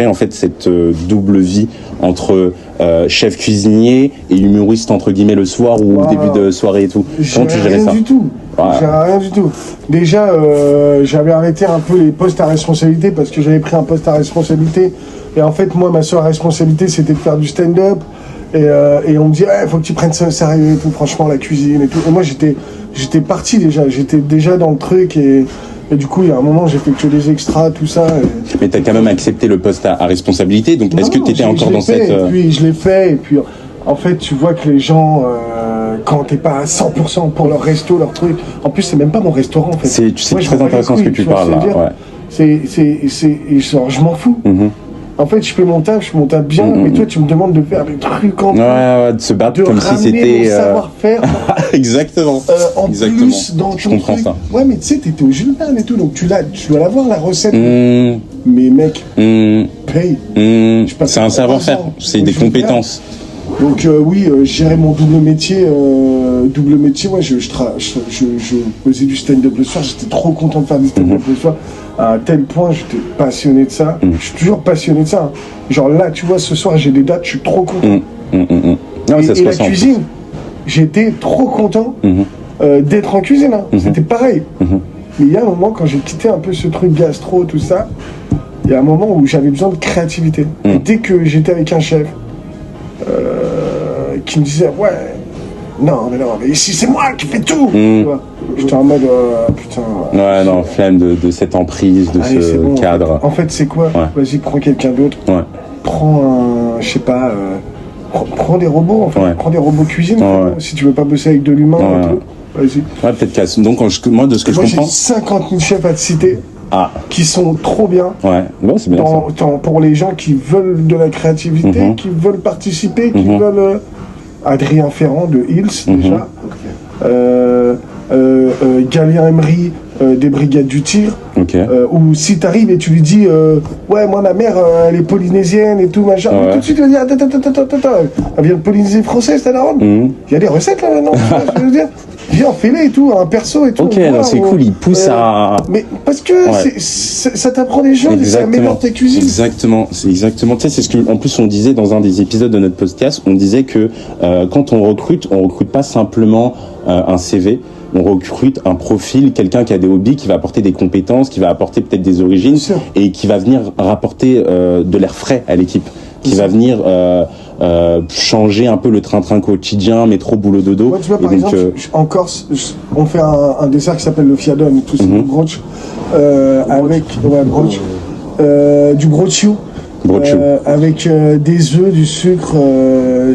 en fait cette double vie entre chef cuisinier et humoriste entre guillemets le soir ou au début de soirée et tout. Comment tu gérais ça? Du tout. J'ai rien du tout. Déjà, j'avais arrêté un peu les postes à responsabilité parce que j'avais pris un poste à responsabilité. Et en fait, moi, ma seule responsabilité, c'était de faire du stand-up. Et on me dit, faut que tu prennes ça au sérieux et tout, franchement, la cuisine et tout. Et moi, j'étais parti déjà. J'étais déjà dans le truc et du coup, il y a un moment, j'ai fait que des extras, tout ça. Mais t'as quand même accepté le poste à responsabilité, donc est-ce que t'étais encore dans cette... Et puis, je l'ai fait, et puis, en fait, tu vois que les gens, quand t'es pas à 100% pour leur resto, leur truc... En plus, c'est même pas mon restaurant, en fait. C'est très intéressant ce que tu parles, là. Ouais. Genre, je m'en fous. En fait, je fais mon taf bien, mais toi, tu me demandes de faire des trucs en plus. Ouais, de se battre comme si c'était... mon savoir-faire. Exactement. Exactement. Plus, dans je comprends truc. ça. Ouais, mais tu sais, t'étais au Jules Verne et tout, donc tu dois l'avoir, la recette. Mais mec, paye. C'est un savoir-faire, c'est des compétences. Donc oui, gérer mon double métier, ouais, je faisais du stand-up le soir, j'étais trop content de faire du stand-up le soir, à un tel point j'étais passionné de ça, je suis toujours passionné de ça, hein. Genre là, tu vois, ce soir j'ai des dates, je suis trop content. Non, ça et la cuisine, j'étais trop content d'être en cuisine, hein. C'était pareil. Mais il y a un moment, quand j'ai quitté un peu ce truc gastro, tout ça, il y a un moment où j'avais besoin de créativité. Et dès que j'étais avec un chef, qui me disait non mais ici c'est moi qui fais tout. J'étais en mode putain. Ouais, non, flemme de cette emprise, de ce cadre. En fait c'est quoi? Vas-y, prends quelqu'un d'autre. Prends un, je sais pas, prends des robots en fait. Prends des robots cuisine si tu veux pas bosser avec de l'humain et tout. Vas-y. Ouais, peut-être qu'à donc moi de ce que je comprends. J'ai 50 000 chefs à te citer. Qui sont trop bien. C'est bien pour les gens qui veulent de la créativité, qui veulent participer, qui veulent... Adrien Ferrand de Hills, déjà. Galien Emery des Brigades du Tir. Ou si t'arrives et tu lui dis moi ma mère elle est polynésienne et tout machin, tout de suite il va dire attends, elle vient de Polynésie française ta daronne. Il y a des recettes là maintenant. Je veux dire, viens fais-les et tout, un perso et tout. Non, c'est cool, il pousse à... Mais parce que ça t'apprend des choses et ça améliore tes cuisines. Exactement, c'est exactement. Tu sais, c'est ce que, en plus, on disait dans un des épisodes de notre podcast, on disait que quand on recrute pas simplement un CV, on recrute un profil, quelqu'un qui a des hobbies, qui va apporter des compétences, qui va apporter peut-être des origines et qui va venir rapporter de l'air frais à l'équipe, qui va venir changer un peu le train-train quotidien, métro, boulot, dodo. Tu vois, par exemple, en Corse, on fait un dessert qui s'appelle le fiadon, tout ça, broch, avec du brochio, avec des œufs, du sucre,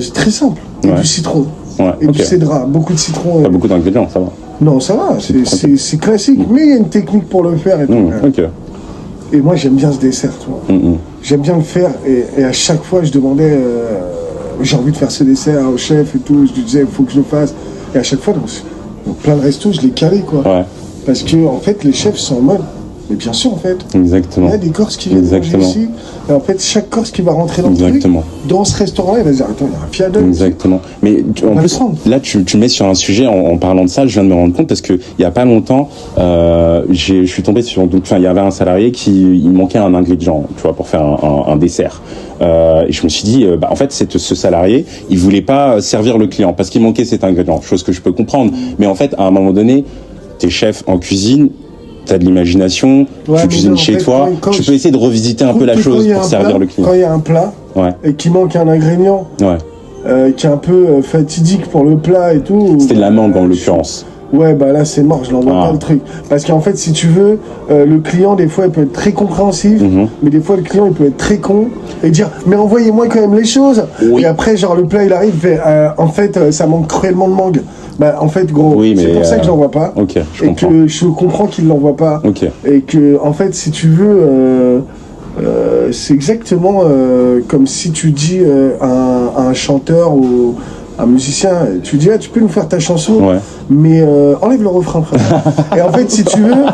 c'est très simple, et du citron. Et du cédra, beaucoup de citron. Pas beaucoup d'ingrédients, ça va. Non, ça va, c'est classique, mais il y a une technique pour le faire. Et tout. Et moi, j'aime bien ce dessert, tu vois. J'aime bien le faire, et à chaque fois, je demandais, j'ai envie de faire ce dessert au chef et tout, je lui disais, il faut que je le fasse. Et à chaque fois, dans plein de restos, je l'ai calé, quoi. Parce que, en fait, les chefs sont en mode, mais bien sûr, en fait. Exactement. Il y a des Corses qui viennent manger ici. Et en fait, chaque Corse qui va rentrer dans le truc, dans ce restaurant-là, il va se dire, attends, il y a un fiadon. Exactement. Mais en plus, là, tu mets sur un sujet, en parlant de ça, je viens de me rendre compte, parce que il y a pas longtemps, je suis tombé sur, il y avait un salarié il manquait un ingrédient, tu vois, pour faire un dessert. Et je me suis dit, en fait, ce salarié, il voulait pas servir le client parce qu'il manquait cet ingrédient, chose que je peux comprendre. Mais en fait, à un moment donné, t'es chef en cuisine, t'as de l'imagination, tu cuisines chez toi, tu peux essayer de revisiter un peu la chose pour servir le client. Quand il y a un plat et qu'il manque un ingrédient qui est un peu fatidique pour le plat et tout... C'était de la mangue en l'occurrence. Ouais, là c'est mort, je l'envoie pas le truc. Parce qu'en fait, si tu veux, le client des fois il peut être très compréhensif, mais des fois le client il peut être très con et dire mais envoyez-moi quand même les choses. Et après genre le plat il arrive, en fait ça manque cruellement de mangue. En fait gros, c'est pour ça que je l'envoie pas. Et que je comprends qu'il l'envoie pas. Et que en fait si tu veux, c'est exactement comme si tu dis à un chanteur ou un musicien, tu dis tu peux nous faire ta chanson, mais enlève le refrain, frère. Et en fait, si tu veux,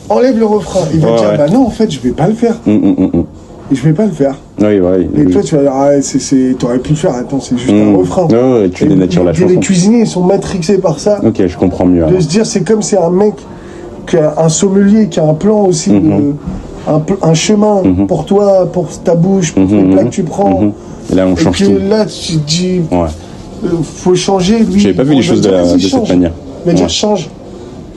enlève le refrain. Il va dire non, en fait, je vais pas le faire. Et je vais pas le faire. Et toi, tu vas dire t'aurais pu le faire. Attends, c'est juste un refrain. Tu dénatures la chanson. Les cuisiniers, ils sont matrixés par ça. Je comprends mieux. De se dire, c'est comme c'est un mec, un sommelier qui a un plan aussi un chemin pour toi, pour ta bouche, pour les plats que tu prends. Et là, on change tout. Là, tu te dis, faut changer. Lui, j'avais pas vu les choses de cette manière. Mais dire change.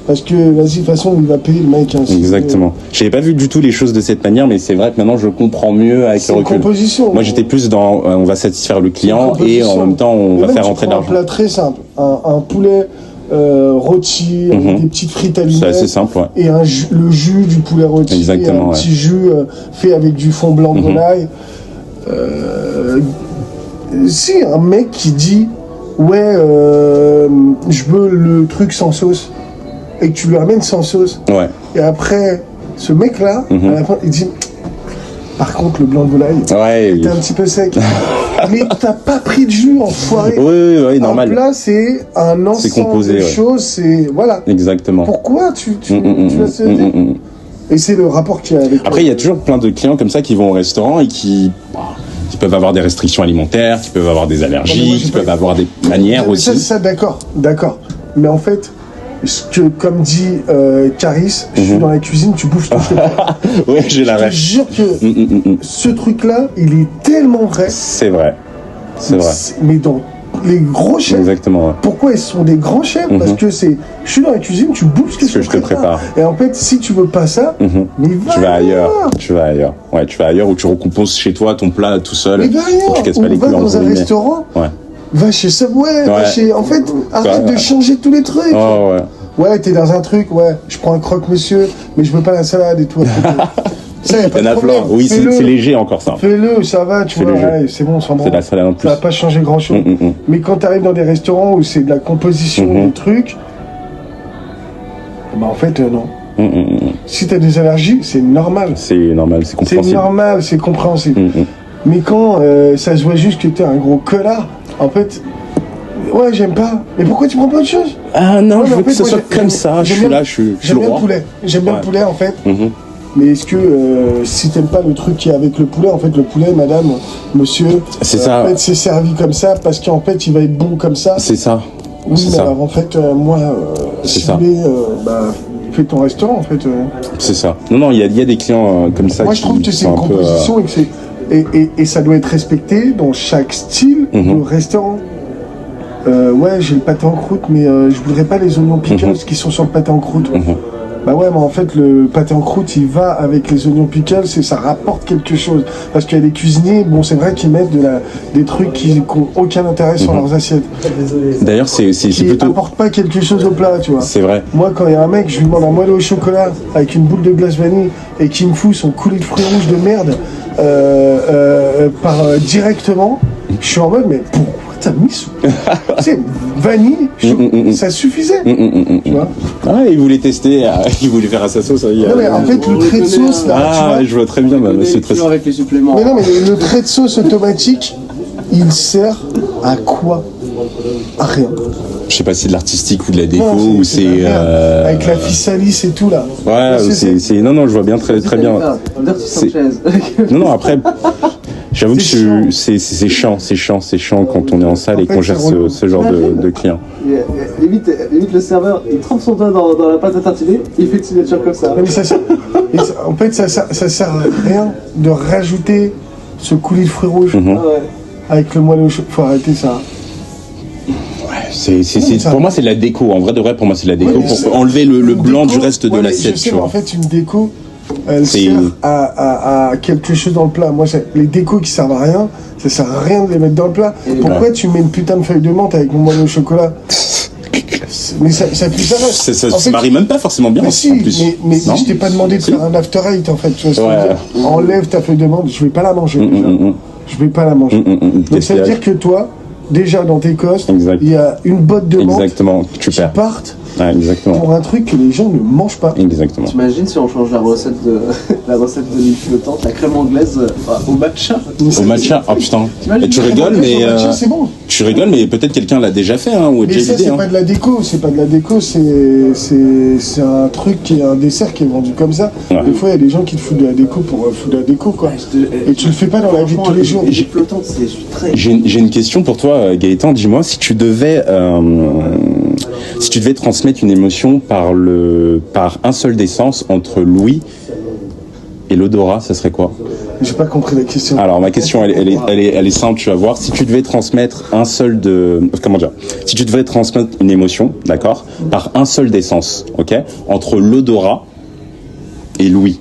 Parce que, vas-y, de toute façon, il va payer le mec. Hein, exactement. J'avais pas vu du tout les choses de cette manière, mais c'est vrai que maintenant, je comprends mieux avec le recul. Composition. Moi, j'étais plus dans, on va satisfaire le client et en même temps, on va faire rentrer de l'argent. Un plat très simple. Un poulet rôti, avec des petites frites alimentaires. C'est assez simple, ouais. Et le jus du poulet rôti. Exactement, un petit jus fait avec du fond blanc de volaille. Si, un mec qui dit, ouais, je veux le truc sans sauce. Et que tu lui amènes sans sauce. Ouais. Et après, ce mec-là, à la fin, il dit, par contre, le blanc de volaille, t'es un petit peu sec. Mais t'as pas pris de jus, enfoiré. Oui, normal. Là, c'est un ensemble de choses, c'est... Voilà. Exactement. Pourquoi tu laisses se dire Et c'est le rapport qu'il y a avec... Après, il y a toujours plein de clients comme ça qui vont au restaurant et qui peuvent avoir des restrictions alimentaires, qui peuvent avoir des allergies, qui peuvent avoir des manières aussi. Ça, d'accord. Mais en fait... comme dit Caris, je suis dans la cuisine, tu bouffes tout. Oui, j'ai la rêve. Je te jure que ce truc-là, il est tellement vrai. C'est vrai. Mais dans les gros chefs. Exactement. Ouais. Pourquoi ils sont des grands chefs Parce que je suis dans la cuisine, tu bouffes ce que je te prépare. Et en fait, si tu veux pas ça, mais tu vas ailleurs. Ouais, tu vas ailleurs où tu recomposes chez toi ton plat tout seul. Mais va ailleurs. Tu casses pas les couilles dans un restaurant. Ouais. Va chez Subway, va chez... En fait, arrête de changer tous les trucs. Ouais, t'es dans un truc, je prends un croque-monsieur, mais je veux pas la salade et tout. Ça, y a pas de problème. Oui, c'est léger encore ça. Fais-le, ça va, tu vois, c'est bon, sans c'est la salade en plus. Ça va pas changer grand-chose. Mais quand t'arrives dans des restaurants où c'est de la composition, des trucs, bah en fait, non. Si t'as des allergies, c'est normal. C'est normal, c'est compréhensible. C'est normal, c'est compréhensible. Mais quand ça se voit juste que t'es un gros connard, en fait, j'aime pas. Mais pourquoi tu prends pas autre chose? Ah non, je veux que ce soit comme ça. Je suis là, je suis J'aime bien le poulet. J'aime bien le poulet, en fait. Mais est-ce que si t'aimes pas le truc qui est avec le poulet, en fait, le poulet, madame, monsieur, c'est ça. En fait, c'est servi comme ça parce qu'en fait, il va être bon comme ça. C'est ça. Oui, mais ça. Alors, en fait, moi, si vous voulez, fais ton restaurant, en fait. C'est ça. Non, il y a des clients comme ça. Moi, je trouve que c'est une composition et ça doit être respecté dans chaque style de restaurant. J'ai le pâté en croûte, mais je voudrais pas les oignons pickles qui sont sur le pâté en croûte. Bah ouais, mais en fait, le pâté en croûte, il va avec les oignons pickles et ça rapporte quelque chose. Parce qu'il y a des cuisiniers, c'est vrai qu'ils mettent des trucs qui n'ont aucun intérêt sur leurs assiettes. D'ailleurs, c'est plutôt... Qui n'apportent pas quelque chose au plat, tu vois. C'est vrai. Moi, quand il y a un mec, je lui demande un moelleux au chocolat avec une boule de glace vanille et qui me fout son coulis de fruits rouges de merde directement, je suis en mode, mais pourquoi t'as mis ce... tu sais, vanille, ça suffisait. Tu vois. Ah, il voulait tester, il voulait faire à sa sauce. Non, mais en fait, le trait de sauce, là, tu vois, je vois très bien, c'est très... avec les suppléments. Mais non, mais le trait de sauce automatique, il sert à quoi? À rien. Je sais pas si c'est de l'artistique ou de la déco ou c'est... Avec la physalis et tout, là. Ouais, c'est... Non, je vois bien très bien. Non, après... J'avoue que c'est chiant quand on est en salle et qu'on gère ce genre de clients. Limite le serveur, il trempe son doigt dans la pâte à tartiner, il fait une signature comme ça. En fait, ça sert à rien de rajouter ce coulis de fruits rouges avec le moelleux au chocolat. Faut arrêter ça. Pour moi, c'est de la déco. En vrai de vrai, pour moi, c'est de la déco pour enlever le blanc du reste de l'assiette. Je sais, mais en fait, une déco... Elle sert à quelque chose dans le plat. Moi, les décos qui servent à rien, ça sert à rien de les mettre dans le plat. Pourquoi tu mets une putain de feuille de menthe avec mon moelleux au chocolat? Mais ça pue ça. Ça se marie même pas forcément bien. Mais si, mais je t'ai pas demandé de faire un after eight en fait. Tu vois enlève ta feuille de menthe, je vais pas la manger. Je vais pas la manger. Donc ça veut dire que toi, déjà dans tes costes, il y a une botte de menthe qui partent. Ouais, exactement. Pour un truc que les gens ne mangent pas. Exactement. T'imagines si on change la recette de l'huile flottante, la crème anglaise au matcha. Au matcha, oh putain. Et tu rigoles, mais c'est bon. Tu rigoles, mais peut-être quelqu'un l'a déjà fait, ou mais déjà ça, c'est pas de la déco, c'est un truc qui est un dessert qui est vendu comme ça. Ouais. Des fois, il y a des gens qui te foutent de la déco pour foutre de la déco, quoi. Et tu le fais pas dans la vie de tous les jours. L'huile flottante, c'est très. J'ai une question pour toi, Gaëtan. Dis-moi, si tu devais transmettre une émotion par un seul des sens entre l'ouïe Et l'odorat, ça serait quoi? J'ai pas compris la question. Alors ma question, elle est simple, tu vas voir. Si tu devais transmettre si tu devais transmettre une émotion, d'accord, par un seul des sens, ok, entre l'odorat et l'ouïe,